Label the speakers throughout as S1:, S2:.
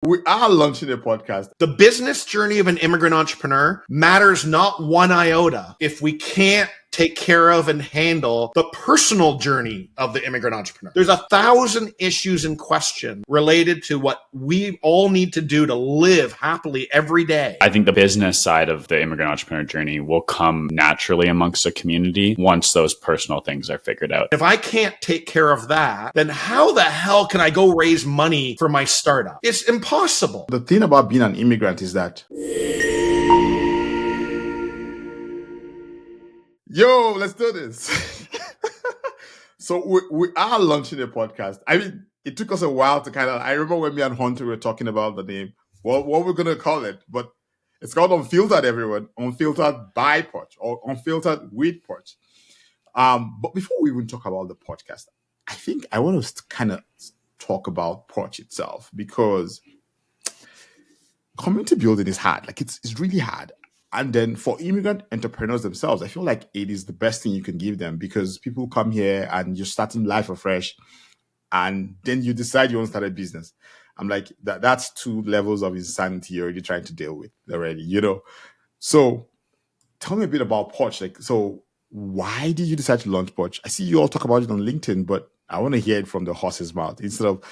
S1: we are launching a podcast.
S2: The business journey of an immigrant entrepreneur matters not one iota if we can't take care of and handle the personal journey of the immigrant entrepreneur. There's 1,000 issues in question related to what we all need to do to live happily every day.
S3: I think the business side of the immigrant entrepreneur journey will come naturally amongst the community once those personal things are figured out.
S2: If I can't take care of that, then how the hell can I go raise money for my startup? It's impossible.
S1: The thing about being an immigrant is that yo, let's do this. So we are launching a podcast. I mean, it took us a while to I remember when me and Hunter were talking about the name, what we're going to call it, but it's called Unfiltered, everyone. Unfiltered by PORCH or Unfiltered with PORCH. But before we even talk about the podcast, I think I want to talk about PORCH itself, because community building is hard. It's really hard. And then for immigrant entrepreneurs themselves, I feel like it is the best thing you can give them, because people come here and you're starting life afresh, and then you decide you want to start a business. I'm like, that's 2 levels of insanity you're already trying to deal with already, So tell me a bit about PORCH. So why did you decide to launch PORCH? I see you all talk about it on LinkedIn, but I want to hear it from the horse's mouth instead of,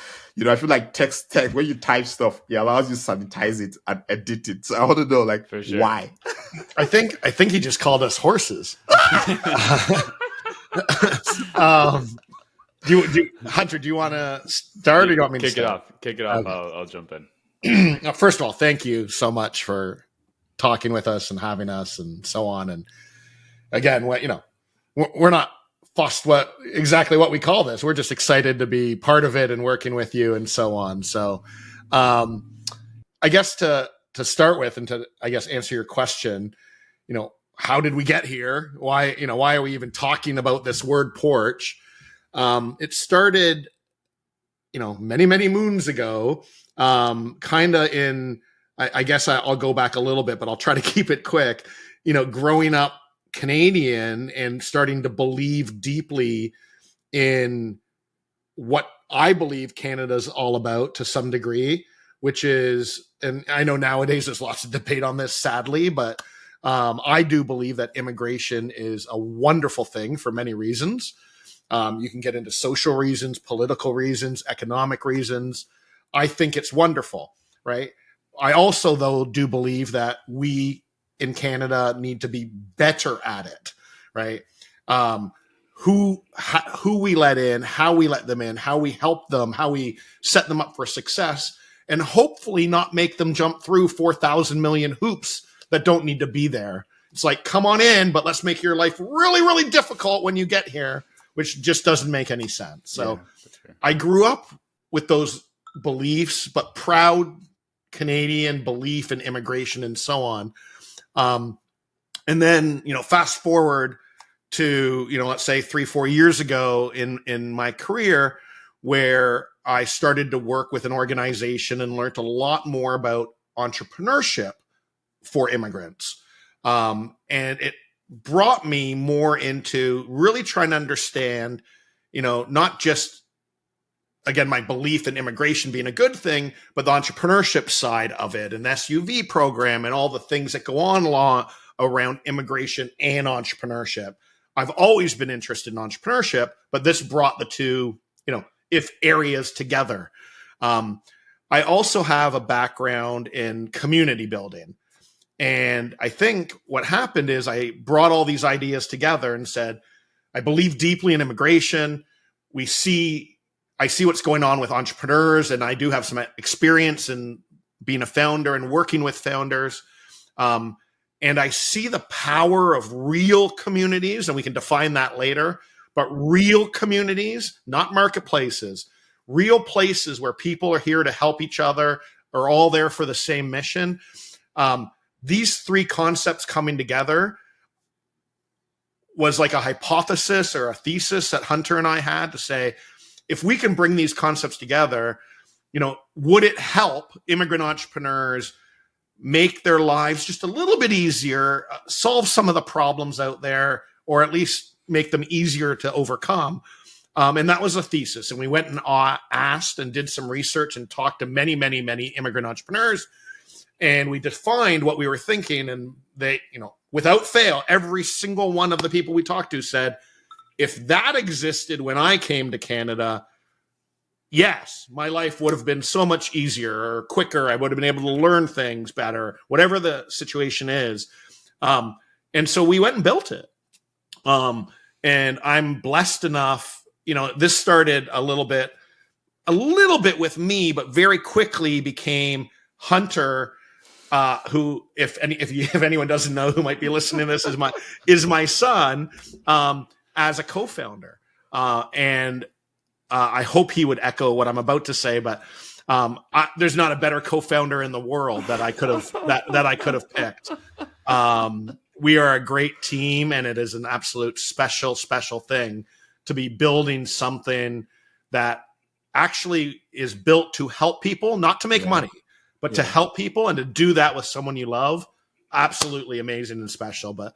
S1: I feel like text, when you type stuff, it allows you to sanitize it and edit it. So I want to know,
S3: For sure.
S1: why?
S2: I think he just called us horses. Hunter, do you want to start, or do you want me to start?
S3: Kick it off.
S2: Okay.
S3: I'll jump in.
S2: First of all, thank you so much for talking with us and having us and so on. And again, we're not fussed exactly what we call this. We're just excited to be part of it and working with you and so on. So, I guess to start with, and to answer your question, how did we get here? Why are we even talking about this word PORCH? It started, many, many moons ago, I guess I'll go back a little bit, but I'll try to keep it quick, growing up Canadian and starting to believe deeply in what I believe Canada's all about to some degree, which is, and I know nowadays there's lots of debate on this, sadly, but I do believe that immigration is a wonderful thing for many reasons. You can get into social reasons, political reasons, economic reasons. I think it's wonderful, right? I also, though, do believe that we in Canada need to be better at it, right? Who we let in, how we let them in, how we help them, how we set them up for success, and hopefully not make them jump through 4,000 million hoops that don't need to be there. It's like, come on in, but let's make your life really, really difficult when you get here, which just doesn't make any sense. So yeah, I grew up with those beliefs, but proud Canadian belief in immigration and so on. And then, fast forward to, let's say 3-4 years ago in my career, where I started to work with an organization and learned a lot more about entrepreneurship for immigrants. And it brought me more into really trying to understand, not just, again, my belief in immigration being a good thing, but the entrepreneurship side of it, an SUV program and all the things that go on around immigration and entrepreneurship. I've always been interested in entrepreneurship, but this brought the two, if areas together. I also have a background in community building. And I think what happened is I brought all these ideas together and said, I believe deeply in immigration. I see what's going on with entrepreneurs, and I do have some experience in being a founder and working with founders. And I see the power of real communities, and we can define that later, but real communities, not marketplaces, real places where people are here to help each other, are all there for the same mission. These 3 concepts coming together was like a hypothesis or a thesis that Hunter and I had to say, if we can bring these concepts together, would it help immigrant entrepreneurs make their lives just a little bit easier, solve some of the problems out there, or at least make them easier to overcome? And that was a thesis. And we went and asked and did some research and talked to many, many, many immigrant entrepreneurs. And we defined what we were thinking. And they, without fail, every single one of the people we talked to said, if that existed when I came to Canada, yes, my life would have been so much easier or quicker. I would have been able to learn things better, whatever the situation is. And so we went and built it. And I'm blessed enough, this started a little bit with me, but very quickly became Hunter, who, if anyone doesn't know, who might be listening to this, is my son, as a co-founder. And I hope he would echo what I'm about to say, but there's not a better co-founder in the world that I could have that I could have picked. We are a great team, and it is an absolute special thing to be building something that actually is built to help people, not to make money, but to help people, and to do that with someone you love. Absolutely amazing and special. But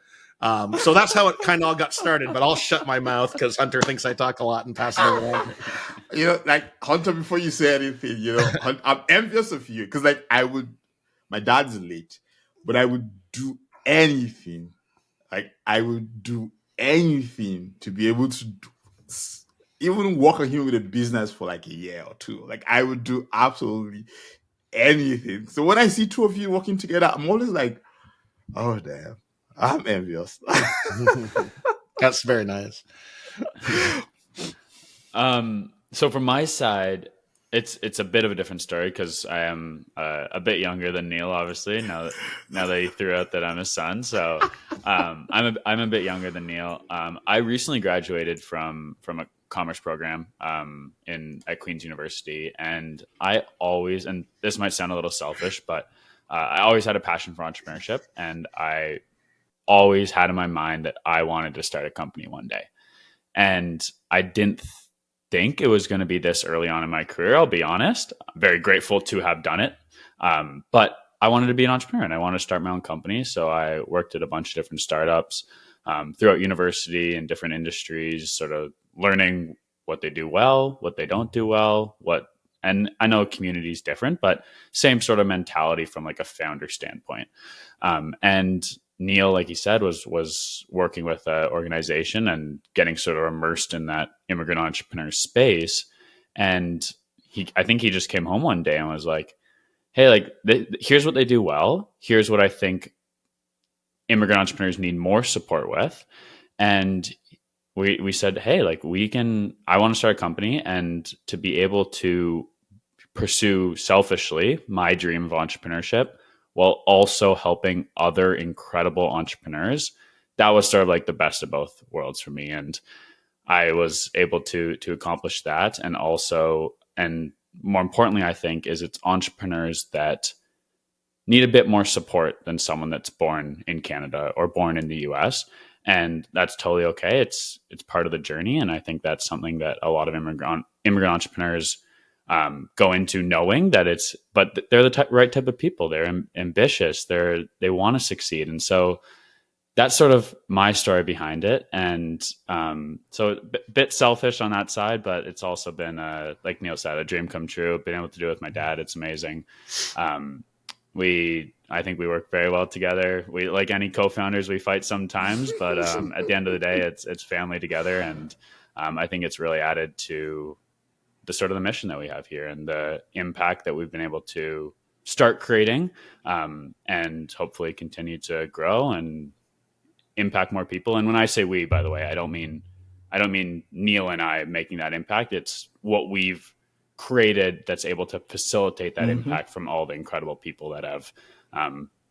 S2: so that's how it kind of all got started. But I'll shut my mouth because Hunter thinks I talk a lot and pass it around.
S1: Like Hunter, before you say anything, I'm envious of you because my dad's late, but I would do anything. Like I would do anything to be able to even work on him with a business for like a year or two. Like I would do absolutely anything. So when I see two of you working together, I'm always like, oh damn, I'm envious.
S2: That's very nice.
S3: So from my side, it's a bit of a different story because I am a bit younger than Neil, obviously. Now that he threw out that I'm his son, so I'm a bit younger than Neil. I recently graduated from a commerce program at Queen's University, and I always, and this might sound a little selfish, but I always had a passion for entrepreneurship, and I always had in my mind that I wanted to start a company one day, and I didn't think it was going to be this early on in my career. I'll be honest. I'm very grateful to have done it. But I wanted to be an entrepreneur and I wanted to start my own company. So I worked at a bunch of different startups throughout university and different industries, sort of learning what they do well, what they don't do well, and I know community is different, but same sort of mentality from like a founder standpoint. And Neil, like he said, was working with an organization and getting sort of immersed in that immigrant entrepreneur space. And I think he just came home one day and was like, hey, like here's what they do well. Here's what I think immigrant entrepreneurs need more support with. And we said, hey, like I want to start a company, and to be able to pursue selfishly my dream of entrepreneurship while also helping other incredible entrepreneurs. That was sort of like the best of both worlds for me. And I was able to accomplish that. And also, and more importantly, I think, is it's entrepreneurs that need a bit more support than someone that's born in Canada or born in the US. And that's totally okay. It's part of the journey. And I think that's something that a lot of immigrant entrepreneurs go into knowing that but they're the right type of people. They're ambitious. They want to succeed. And so that's sort of my story behind it. And so a bit selfish on that side, but it's also been, like Neil said, a dream come true. Been able to do it with my dad. It's amazing. I think we work very well together. We, like any co-founders, we fight sometimes, but at the end of the day, it's family together. And I think it's really added to the sort of the mission that we have here and the impact that we've been able to start creating, and hopefully continue to grow and impact more people. And when I say we, by the way, I don't mean Neil and I making that impact. It's what we've created that's able to facilitate that impact from all the incredible people that have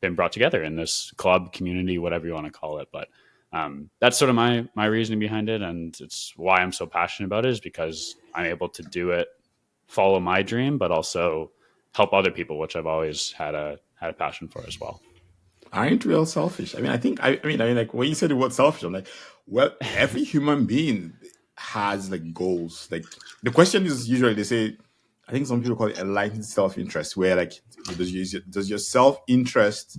S3: been brought together in this club, community, whatever you want to call it. But that's sort of my reasoning behind it. And it's why I'm so passionate about it, is because I'm able to do it, follow my dream, but also help other people, which I've always had a passion for as well.
S1: Aren't we all selfish? I mean, like when you said the word selfish, I'm like, well, every human being has like goals. Like the question is usually they say, I think some people call it enlightened self-interest, where like does your self-interest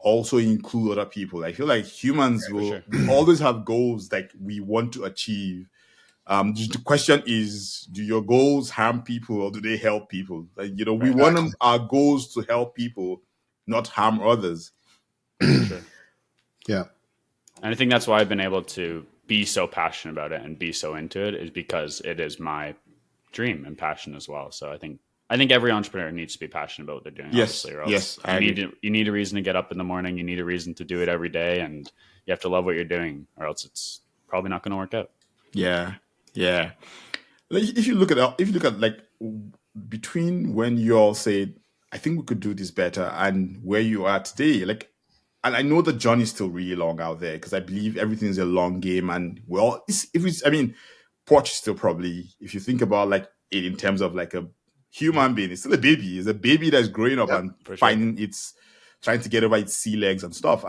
S1: also include other people? I feel like humans will always have goals like we want to achieve. The question is, do your goals harm people or do they help people? Like, we
S2: Right.
S1: want
S2: Exactly.
S1: our goals to help people, not harm others.
S3: For sure.
S2: Yeah.
S3: And I think that's why I've been able to be so passionate about it and be so into it, is because it is my dream and passion as well. So I think every entrepreneur needs to be passionate about what they're doing,
S1: Yes,
S3: obviously, or else
S1: yes, I agree.
S3: you need a reason to get up in the morning. You need a reason to do it every day, and you have to love what you're doing, or else it's probably not going to work out.
S1: Yeah, yeah. Like, if you look at like between when you all said, I think we could do this better, and where you are today, like, and I know the journey is still really long out there because I believe everything is a long game. And well, I mean, Porch is still probably, if you think about like it in terms of like a human being, it's still a baby. It's a baby that's growing up
S2: Yep.
S1: and
S3: For sure.
S1: finding its, trying to get over its sea legs and stuff.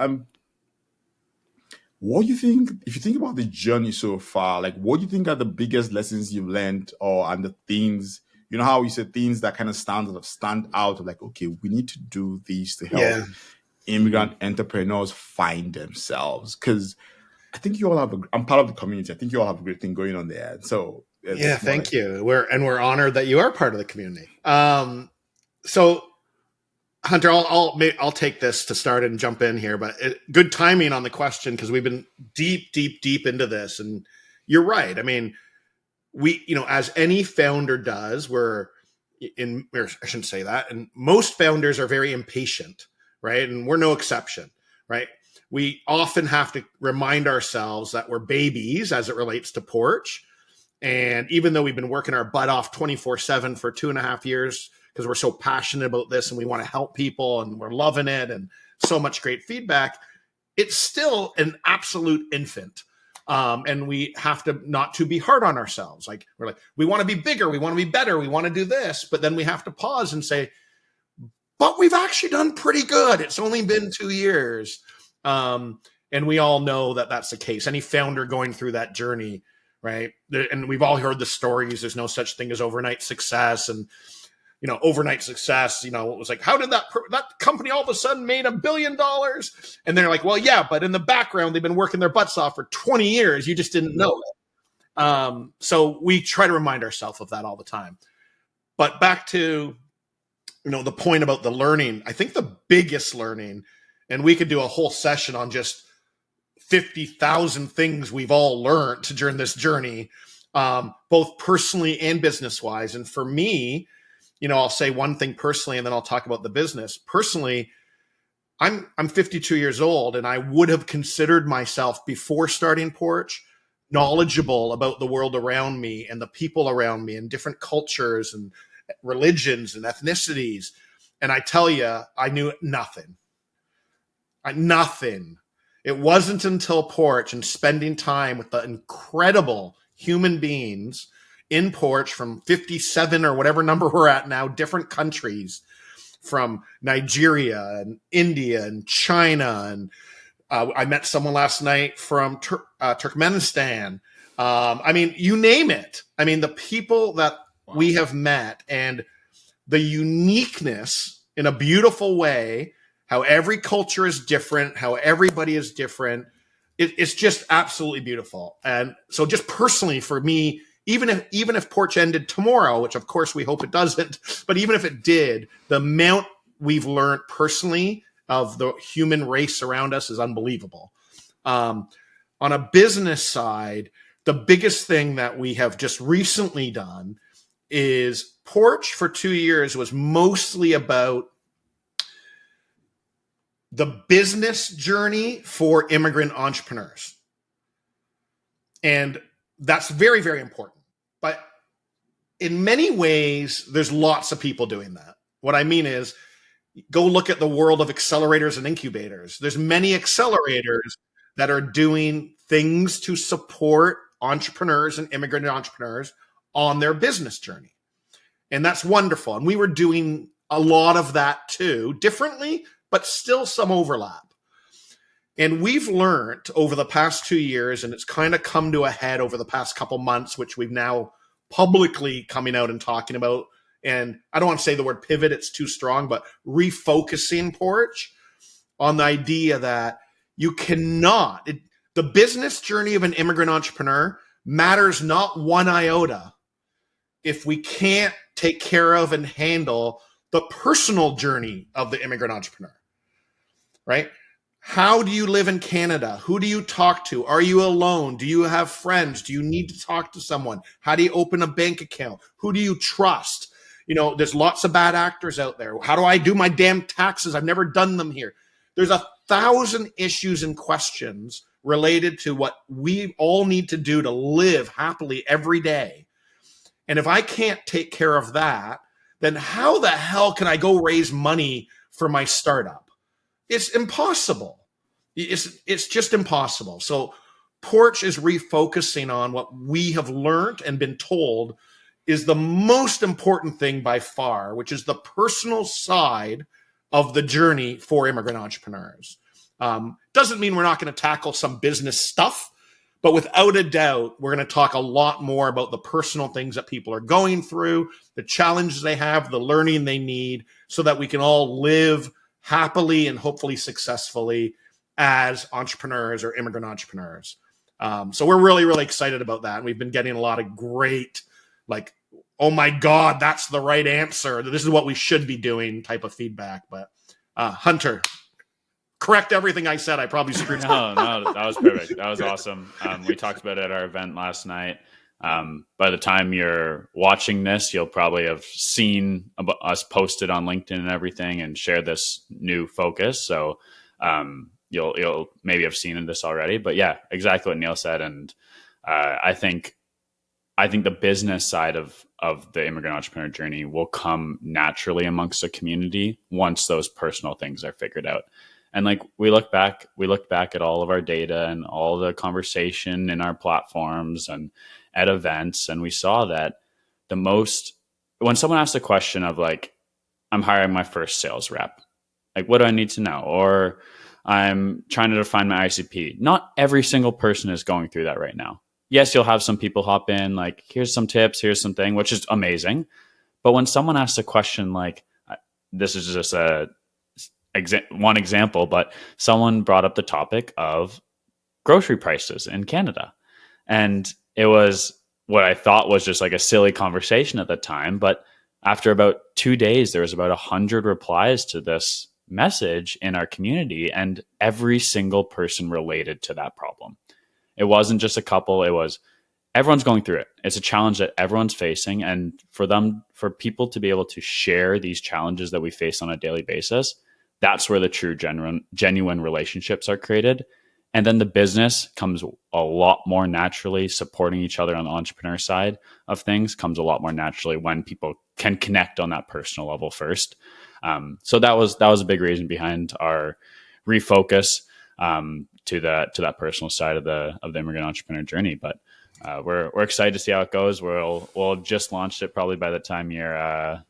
S1: What do you think, if you think about the journey so far, like what do you think are the biggest lessons you've learned, and the things, how you said things that kind of stand out of like, okay, we need to do these to help
S2: Yeah.
S1: immigrant entrepreneurs find themselves? Because I think you all have I'm part of the community. I think you all have a great thing going on there. So
S2: Yeah.
S1: it's more
S2: Thank
S1: like,
S2: you. We're honored that you are part of the community. So Hunter, I'll take this to start and jump in here, but good timing on the question because we've been deep into this, and you're right. I mean, as any founder does, or I shouldn't say that, and most founders are very impatient, right? And we're no exception, right? We often have to remind ourselves that we're babies as it relates to Porch, and even though we've been working our butt off 24/7 for 2.5 years because we're so passionate about this and we want to help people and we're loving it and so much great feedback, it's still an absolute infant. And we have to not to be hard on ourselves. Like we want to be bigger, we want to be better, we want to do this, but then we have to pause and say, but we've actually done pretty good. It's only been 2 years. And we all know that that's the case. Any founder going through that journey, right? And we've all heard the stories. There's no such thing as overnight success. And, overnight success, it was like, how did that company all of a sudden made $1 billion? And they're like, well, yeah, but in the background, they've been working their butts off for 20 years. You just didn't know it. So we try to remind ourselves of that all the time. But back to, the point about the learning, I think the biggest learning, and we could do a whole session on just 50,000 things we've all learned during this journey, both personally and business wise. And for me, I'll say one thing personally, and then I'll talk about the business. Personally, I'm 52 years old, and I would have considered myself before starting Porch knowledgeable about the world around me and the people around me and different cultures and religions and ethnicities. And I tell you, I knew nothing. Nothing. It wasn't until Porch and spending time with the incredible human beings in Porch from 57 or whatever number we're at now, different countries from Nigeria and India and China. And I met someone last night from Turkmenistan. I mean, you name it. I mean, the people that we have met and the uniqueness in a beautiful way, how every culture is different, how everybody is different. It's just absolutely beautiful. And so just personally for me, even if Porch ended tomorrow, which of course we hope it doesn't, but even if it did, the amount we've learned personally of the human race around us is unbelievable. On a business side, the biggest thing that we have just recently done is Porch for 2 years was mostly about the business journey for immigrant entrepreneurs. And that's very, very important. But in many ways, there's lots of people doing that. What I mean is, go look at the world of accelerators and incubators. There's many accelerators that are doing things to support entrepreneurs and immigrant entrepreneurs on their business journey. And that's wonderful. And we were doing a lot of that too, differently, but still some overlap. And we've learned over the past 2 years, and it's kind of come to a head over the past couple months, which we've now publicly coming out and talking about. And I don't want to say the word pivot, it's too strong, but refocusing Porch on the idea that you cannot, the business journey of an immigrant entrepreneur matters not one iota if we can't take care of and handle the personal journey of the immigrant entrepreneur, right? How do you live in Canada? Who do you talk to? Are you alone? Do you have friends? Do you need to talk to someone? How do you open a bank account? Who do you trust? There's lots of bad actors out there. How do I do my damn taxes? I've never done them here. There's 1,000 issues and questions related to what we all need to do to live happily every day. And if I can't take care of that, then how the hell can I go raise money for my startup? It's impossible. It's just impossible. So PORCH is refocusing on what we have learned and been told is the most important thing by far, which is the personal side of the journey for immigrant entrepreneurs. Doesn't mean we're not going to tackle some business stuff, but without a doubt, we're going to talk a lot more about the personal things that people are going through, the challenges they have, the learning they need, so that we can all live happily and hopefully successfully as entrepreneurs or immigrant entrepreneurs. So we're really, really excited about that. And we've been getting a lot of great, like, oh my God, that's the right answer. This is what we should be doing type of feedback. But Hunter, correct everything I said. I probably screwed up.
S3: No, that was perfect. That was awesome. We talked about it at our event last night. By the time you're watching this, you'll probably have seen us posted on LinkedIn and everything and share this new focus. So you'll maybe have seen this already. But yeah, exactly what Neil said. And I think the business side of the immigrant entrepreneur journey will come naturally amongst the community once those personal things are figured out. And like we look back at all of our data and all the conversation in our platforms and at events, and we saw that when someone asks a question of like, I'm hiring my first sales rep, like what do I need to know? Or I'm trying to define my ICP. Not every single person is going through that right now. Yes, you'll have some people hop in, like, here's some tips, here's something, which is amazing. But when someone asks a question like, this is just one example, but someone brought up the topic of grocery prices in Canada. And it was what I thought was just like a silly conversation at the time. But after about 2 days, there was about 100 replies to this message in our community, and every single person related to that problem. It wasn't just a couple. It was everyone's going through it. It's a challenge that everyone's facing. And for people to be able to share these challenges that we face on a daily basis, that's where the true genuine relationships are created. And then the business comes a lot more naturally. Supporting each other on the entrepreneur side of things comes a lot more naturally when people can connect on that personal level first. So that was a big reason behind our refocus to that personal side of the immigrant entrepreneur journey. But we're excited to see how it goes. We'll have just launched it probably by the time you're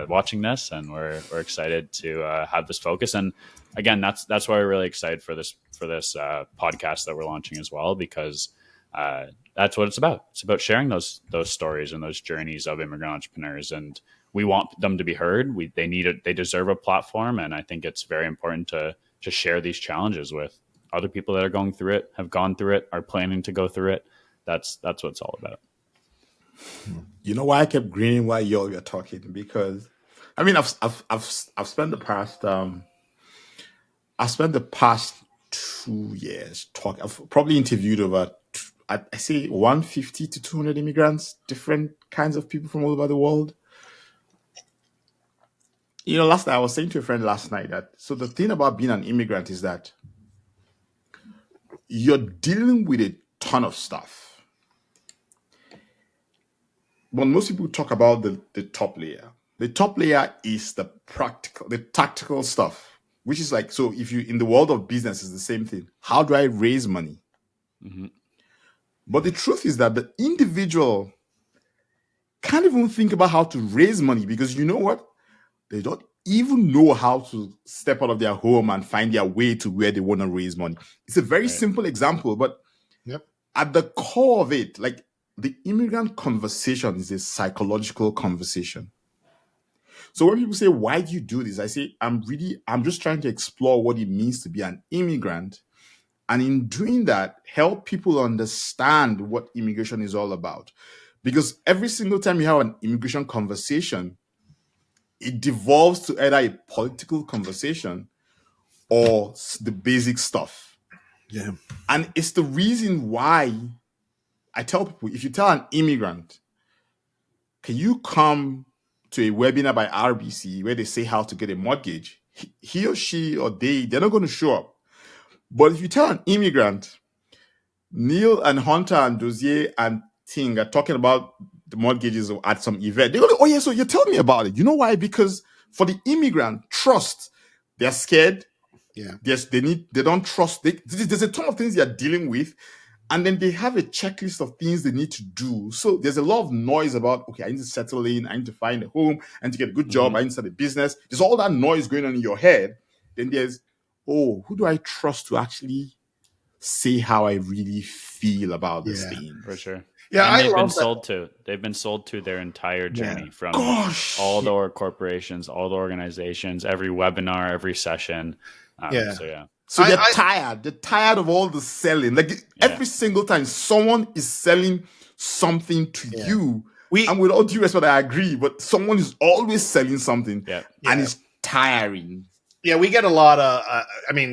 S3: watching this, and we're excited to have this focus. And again, that's why we're really excited for this podcast that we're launching as well, because that's what it's about. It's about sharing those stories and those journeys of immigrant entrepreneurs, and we want them to be heard. They deserve a platform, and I think it's very important to share these challenges with other people that are going through it, have gone through it, are planning to go through it. That's what it's all about.
S1: You know why I kept grinning while y'all were talking? Because I mean, I've spent the past 2 years talking. I've probably interviewed over, I say, 150 to 200 immigrants, different kinds of people from all over the world. Last night I was saying to a friend last night that so the thing about being an immigrant is that you're dealing with a ton of stuff. When most people talk about the top layer, the top layer is the tactical stuff, which is like, so if you in the world of business, is the same thing. How do I raise money? Mm-hmm. But the truth is that the individual can't even think about how to raise money, because you know what? They don't even know how to step out of their home and find their way to where they want to raise money. It's a very simple example, but at the core of it, like, the immigrant conversation is a psychological conversation. So when people say, why do you do this? I say, I'm just trying to explore what it means to be an immigrant And in doing that, help people understand what immigration is all about. Because every single time you have an immigration conversation, it devolves to either a political conversation or the basic stuff.
S2: Yeah.
S1: And it's the reason why I tell people, if you tell an immigrant, can you come to a webinar by RBC where they say how to get a mortgage? He or she or they're not going to show up. But if you tell an immigrant, Neil and Hunter and Dozier and Ting are talking about the mortgages at some event, they're going, oh yeah, so you tell me about it. You know why? Because for the immigrant, trust, they're scared.
S2: Yeah.
S1: Yes, they don't trust. There's a ton of things they're dealing with. And then they have a checklist of things they need to do. So there's a lot of noise about, okay, I need to settle in, I need to find a home, I need to get a good job, I need to start a business. There's all that noise going on in your head. Then there's, oh, who do I trust to actually say how I really feel about this thing?
S3: For sure.
S2: Yeah,
S3: and they've been sold to their entire journey from all the corporations, all the organizations, every webinar, every session.
S1: So they're tired. They're tired of all the selling. Like every single time someone is selling something to you, and with all due respect, I agree, but someone is always selling something and it's tiring.
S2: Yeah, we get a lot of,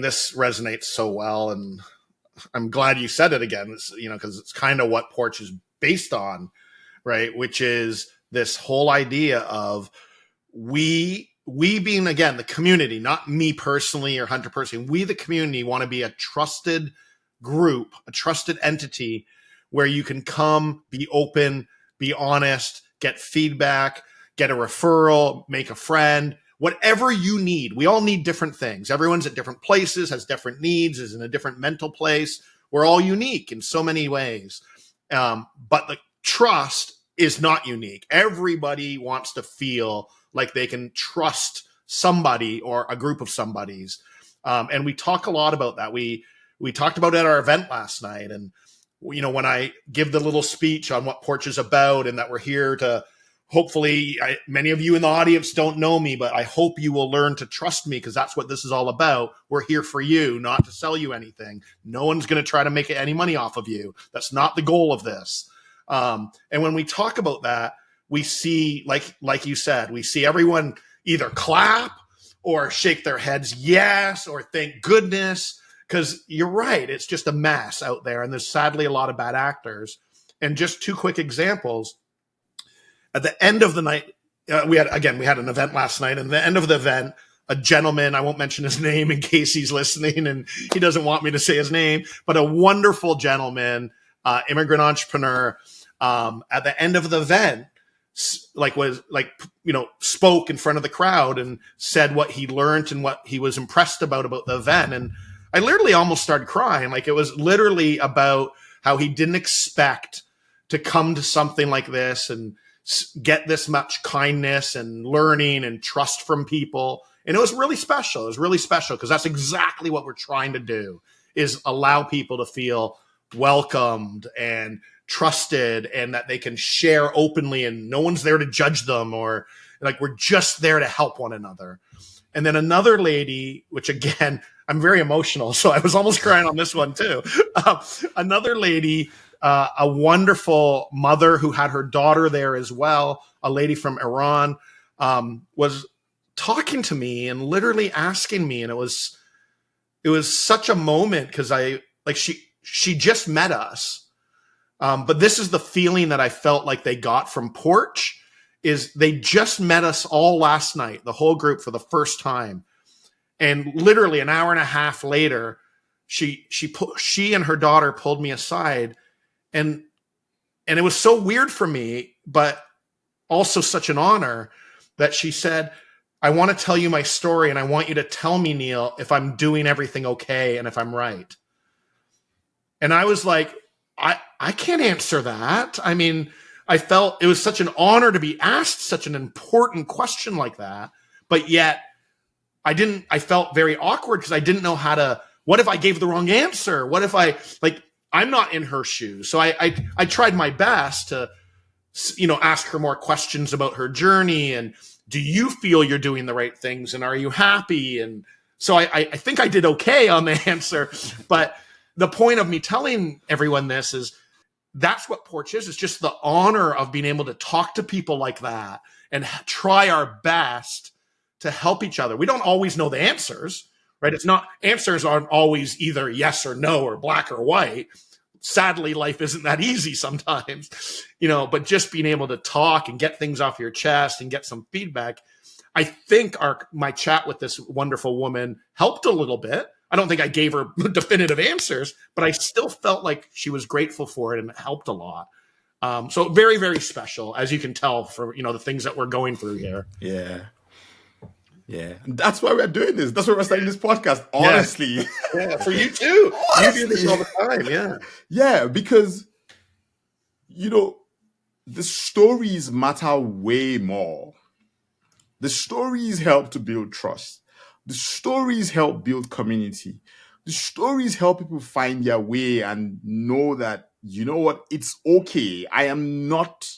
S2: this resonates so well, and I'm glad you said it again, because it's kind of what PORCH is based on, right? Which is this whole idea of we being, again, the community, not me personally or Hunter personally, we, the community, want to be a trusted group, a trusted entity where you can come, be open, be honest, get feedback, get a referral, make a friend, whatever you need. We all need different things. Everyone's at different places, has different needs, is in a different mental place. We're all unique in so many ways. But the trust is not unique. Everybody wants to feel like they can trust somebody or a group of somebodies. And we talk a lot about that. We talked about it at our event last night. And, when I give the little speech on what PORCH is about and that we're here to, hopefully, many of you in the audience don't know me, but I hope you will learn to trust me, because that's what this is all about. We're here for you, not to sell you anything. No one's going to try to make any money off of you. That's not the goal of this. And when we talk about that, we see, like you said, we see everyone either clap or shake their heads yes, or thank goodness, because you're right. It's just a mess out there. And there's sadly a lot of bad actors. And just two quick examples. At the end of the night, we had an event last night. And at the end of the event, a gentleman, I won't mention his name in case he's listening and he doesn't want me to say his name, but a wonderful gentleman, immigrant entrepreneur, at the end of the event, spoke in front of the crowd and said what he learned and what he was impressed about the event. And I literally almost started crying. Like, it was literally about how he didn't expect to come to something like this and get this much kindness and learning and trust from people. And it was really special. It was really special because that's exactly what we're trying to do, is allow people to feel welcomed and trusted, and that they can share openly and no one's there to judge them, or like, we're just there to help one another. And then another lady, which again, I'm very emotional, so I was almost crying on this one too. Another lady, a wonderful mother who had her daughter there as well, a lady from Iran, was talking to me and literally asking me, and it was such a moment, because she just met us. But this is the feeling that I felt like they got from PORCH, is they just met us all last night, the whole group, for the first time. And literally an hour and a half later, she and her daughter pulled me aside, and it was so weird for me, but also such an honor, that she said, I want to tell you my story, and I want you to tell me, Neil, if I'm doing everything okay and if I'm right. And I was like, I can't answer that. I mean, I felt it was such an honor to be asked such an important question like that, but yet I felt very awkward, because I didn't know what if I gave the wrong answer? What if I'm not in her shoes. So I tried my best to, ask her more questions about her journey, and do you feel you're doing the right things, and are you happy? And so I think I did okay on the answer, but the point of me telling everyone this is that's what Porch is. It's just the honor of being able to talk to people like that and try our best to help each other. We don't always know the answers, right? It's not, answers aren't always either yes or no or black or white. Sadly, life isn't that easy sometimes, but just being able to talk and get things off your chest and get some feedback. I think my chat with this wonderful woman helped a little bit. I don't think I gave her definitive answers, but I still felt like she was grateful for it and it helped a lot. So very, very special, as you can tell for, the things that we're going through here.
S1: Yeah. Yeah. That's why we're doing this. That's why we're starting this podcast. Honestly.
S2: Yeah, for you too.
S1: Honestly.
S2: You do this all the time. Yeah.
S1: Yeah, because, the stories matter way more. The stories help to build trust. The stories help build community. The stories help people find their way and know that, you know what, it's okay. I am not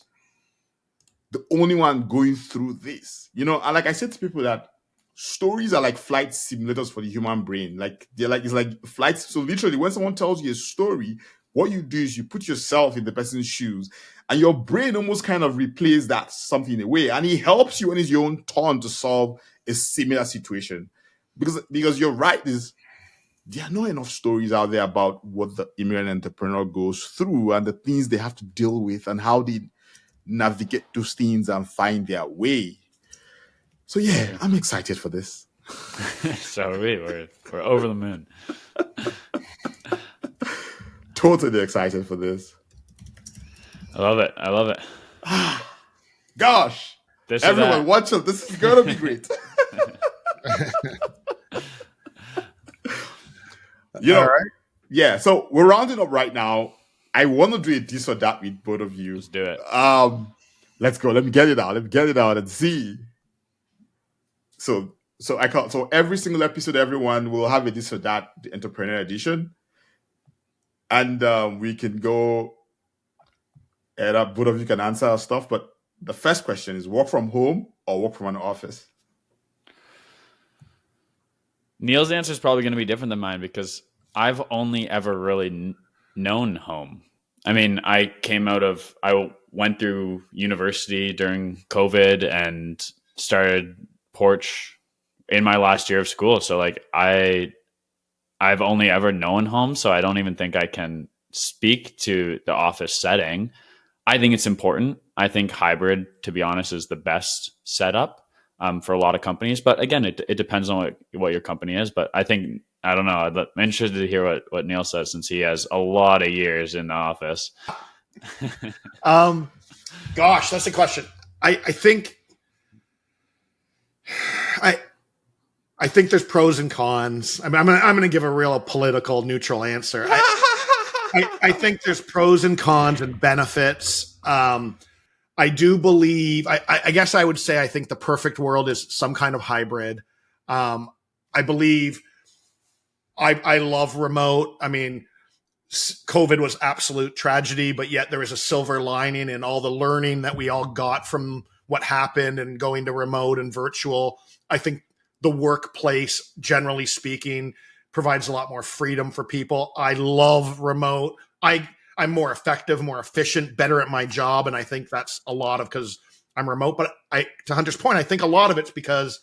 S1: the only one going through this. And like I said to people that stories are like flight simulators for the human brain. It's like flights. So literally when someone tells you a story, what you do is you put yourself in the person's shoes and your brain almost kind of replays that something in a way. And it helps you when it's your own turn to solve a similar situation. Because you're right, there are not enough stories out there about what the immigrant entrepreneur goes through and the things they have to deal with and how they navigate those things and find their way. So yeah, I'm excited for this.
S3: So we're over the moon.
S1: Totally excited for this.
S3: I love it.
S1: Gosh, everyone, watch it. This is gonna be great. All right. Yeah. So we're rounding up right now. I want to do a this or that with both of you.
S3: Let's do it.
S1: Let's go. Let me get it out and see. So every single episode, everyone will have a this or that, the entrepreneur edition. And we can go and both of you can answer our stuff. But the first question is work from home or work from an office?
S3: Neil's answer is probably going to be different than mine because I've only ever really known home. I mean, I went through university during COVID and started Porch in my last year of school. So I've only ever known home. So I don't even think I can speak to the office setting. I think it's important. I think hybrid, to be honest, is the best setup for a lot of companies. But again, it depends on what your company is. But I don't know. I'm interested to hear what Neil says since he has a lot of years in the office.
S2: Gosh, that's a question. I think there's pros and cons. I mean, I'm going to give a real political neutral answer. I think there's pros and cons and benefits. I do believe, I guess I would say, I think the perfect world is some kind of hybrid. I believe I love remote. I mean, COVID was absolute tragedy, but yet there was a silver lining in all the learning that we all got from what happened and going to remote and virtual. I think the workplace, generally speaking, provides a lot more freedom for people. I love remote. I'm more effective, more efficient, better at my job. And I think that's a lot of because I'm remote. But to Hunter's point, I think a lot of it's because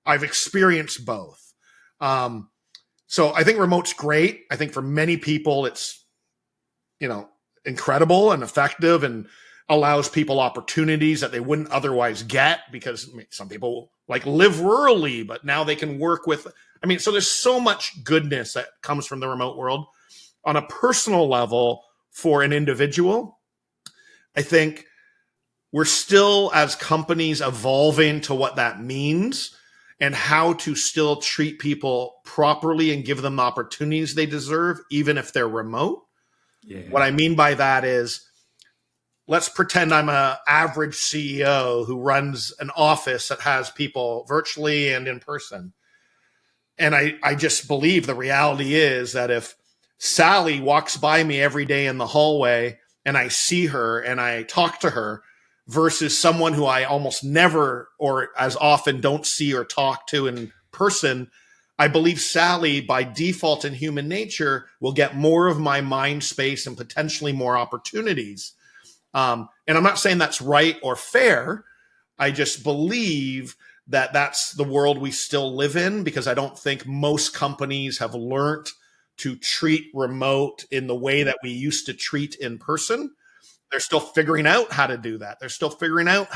S2: I've experienced both. So I think remote's great. I think for many people, it's, incredible and effective and allows people opportunities that they wouldn't otherwise get because some people live rurally, but now they can work with, so there's so much goodness that comes from the remote world. On a personal level for an individual, I think we're still, as companies, evolving to what that means and how to still treat people properly and give them the opportunities they deserve, even if they're remote. Yeah. What I mean by that is, let's pretend I'm an average CEO who runs an office that has people virtually and in person. And I just believe the reality is that if Sally walks by me every day in the hallway and I see her and I talk to her versus someone who I almost never or as often don't see or talk to in person, I believe Sally, by default in human nature, will get more of my mind space and potentially more opportunities. And I'm not saying that's right or fair. I just believe that that's the world we still live in, because I don't think most companies have learned to treat remote in the way that we used to treat in person. They're still figuring out how to do that. They're still figuring out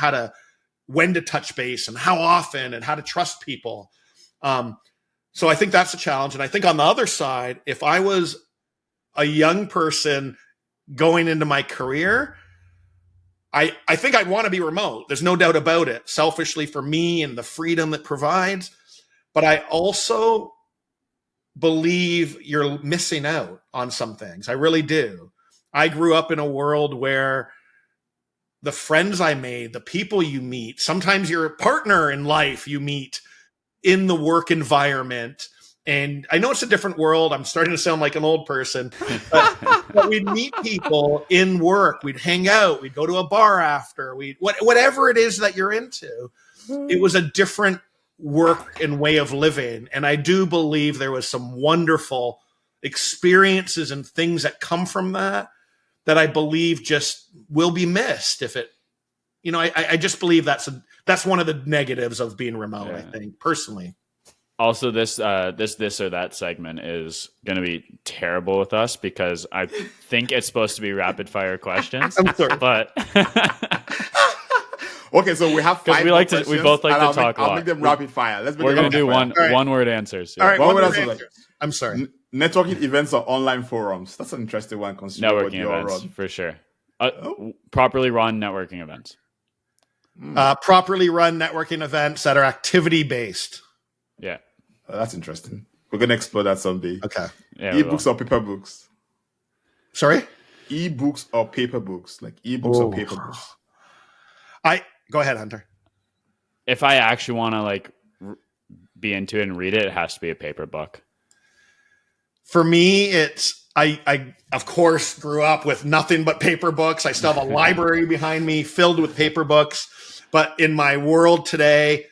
S2: when to touch base and how often and how to trust people. So I think that's a challenge. And I think on the other side, if I was a young person going into my career, I think I'd want to be remote. There's no doubt about it, selfishly for me and the freedom it provides. But I also believe you're missing out on some things. I really do. I grew up in a world where the friends I made, the people you meet, sometimes your partner in life you meet in the work environment. And I know it's a different world. I'm starting to sound like an old person, but we'd meet people in work. We'd hang out. We'd go to a bar after. Whatever it is that you're into. It was a different work and way of living. And I do believe there was some wonderful experiences and things that come from that I believe just will be missed if it, I just believe that's one of the negatives of being remote, I think, personally.
S3: Also, this or that segment is going to be terrible with us because I think it's supposed to be rapid fire questions.
S2: I'm sorry.
S3: But
S1: okay, so we have 5 questions.
S3: We both like to talk a lot.
S1: I'll make them rapid fire.
S3: We're going to do one word answers.
S2: Yeah. All right,
S1: one word
S2: answers. I'm sorry.
S1: Networking events or online forums. That's an interesting one.
S3: Networking events, for sure. Properly run networking events.
S2: Properly run networking events that are activity-based.
S3: Yeah.
S1: Oh, that's interesting. We're going to explore that someday.
S2: Okay.
S3: Yeah,
S1: ebooks or paper books?
S2: Sorry?
S1: Ebooks or paper books? Like ebooks or paper books?
S2: Go ahead, Hunter.
S3: If I actually want to be into it and read it, it has to be a paper book.
S2: For me, it's I of course grew up with nothing but paper books. I still have a library behind me filled with paper books. But in my world today,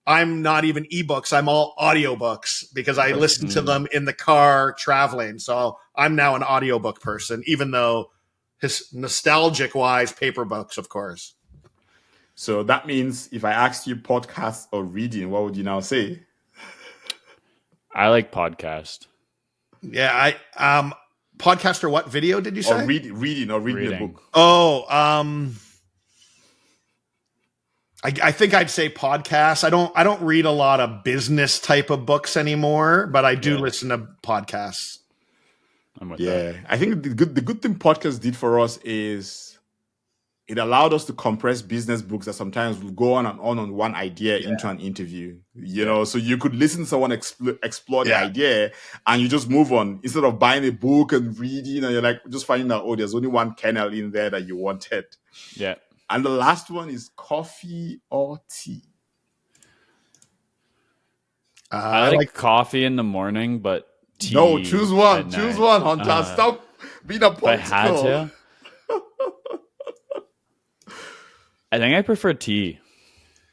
S2: I'm not even ebooks. I'm all audiobooks because I listen to them in the car traveling. So I'm now an audiobook person, even though his nostalgic wise paper books, of course.
S1: So that means if I asked you podcast or reading, what would you now say?
S3: I like podcast.
S2: Yeah, podcast or what? Video, did you say?
S1: Or reading a book.
S2: Oh, I think I'd say podcasts. I don't read a lot of business type of books anymore, but I do listen to podcasts.
S3: I'm with that.
S1: I think the good thing podcasts did for us is it allowed us to compress business books that sometimes will go on and on one idea into an interview. So you could listen to someone explore the idea and you just move on instead of buying a book and reading and you're like just finding out, there's only one kernel in there that you wanted.
S3: Yeah.
S1: And the last one is coffee or tea.
S3: I like coffee in the morning, but tea.
S1: No, choose one. Choose one, Hunter. Stop being a political.
S3: If I had to, I think I prefer tea.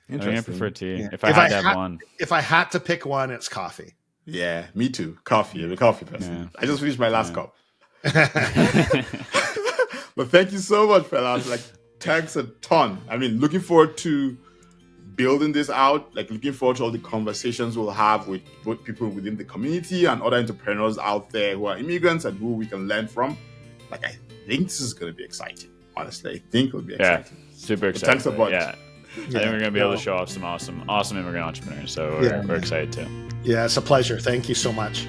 S1: Yeah.
S3: If I had to have one.
S2: If I had to pick one, it's coffee.
S1: Yeah, me too. Coffee. I'm a coffee person. I just finished my last cup. But thank you so much, fellas. Thanks a ton. I mean, looking forward to building this out. Looking forward to all the conversations we'll have with both people within the community and other entrepreneurs out there who are immigrants and who we can learn from. I think this is going to be exciting. Honestly, I think it'll be exciting.
S3: Super excited.
S1: Thanks a bunch.
S3: I think we're going to be able to show off some awesome immigrant entrepreneurs. So we're excited too.
S2: Yeah, it's a pleasure. Thank you so much.